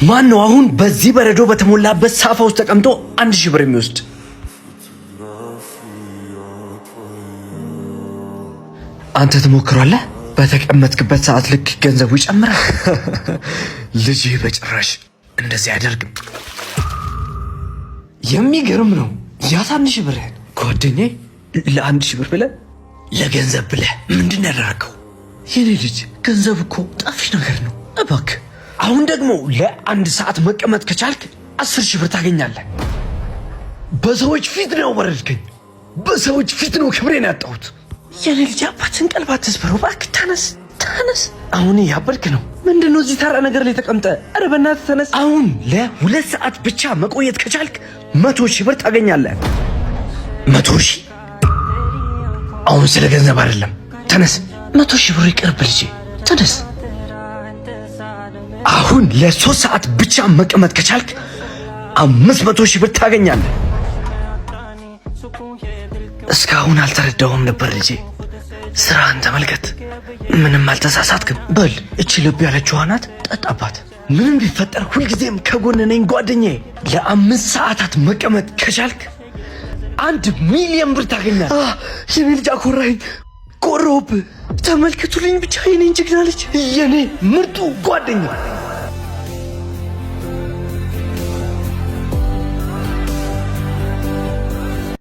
ማን ነው አሁን በዚህ በረዶ በተሞላበት ሳፋ ውስጥ ተቀምጦ 1000 ብር የሚወስድ? አንተ ትሞክራለህ? በተቀመጥክበት ሰዓት ልክ ገንዘቡ ይጨምራል። ልጅ በጭራሽ እንደዚህ አያደርግም። የሚገርም ነው። ያት 1000 ብር ጓደኛዬ ለ1000 ብር ብለህ ለገንዘብ ብለህ ምንድን ያደረገው? የኔ ልጅ ገንዘብ እኮ ጠፊ ነገር ነው። እባክህ አሁን ደግሞ ለ1 ሰዓት መቀመጥ ከቻልክ 10,000 ብር ታገኛለህ። በሰዎች ፊት ነው ወረድከኝ። በሰዎች ፊት ነው ክብሬን ያጣሁት። የኔ ልጅ አባትን ቀልብ አትስበረው እባክህ። ተነስ። አሁን ያበልክ ነው። ምንድነው እዚህ ተራ ነገር ላይ ተቀምጠ? ኧረ በእናትህ ተነስ። አሁን ለ2 ሰዓት ብቻ መቆየት ከቻልክ 100,000 ብር ታገኛለህ። 100,000? አሁን ስለ ገንዘብ አይደለም። ተነስ። 100,000 ብር ይቅርብ ልጄ። ተነስ። አሁን ለ3 ሰዓት ብቻ መቀመጥ ከቻልክ 500,000 ብር ታገኛለህ። እስካሁን አልተረዳውም ነበር ልጄ። ስራህን ተመልከት። ምንም አልተሳሳትክም። በል እቺ ልብ ያለችው ናት፣ ጠጣባት። ምንም ቢፈጠር ሁልጊዜም ከጎን ነኝ ጓደኛዬ። ለ5 ሰዓታት መቀመጥ ከቻልክ 1 ሚሊዮን ብር ታገኛለህ። የኔ ልጅ አኮራኝ። ቆሮብ ተመልከቱልኝ ብቻ የኔን ጀግና ልጅ፣ የኔ ምርጡ ጓደኛ።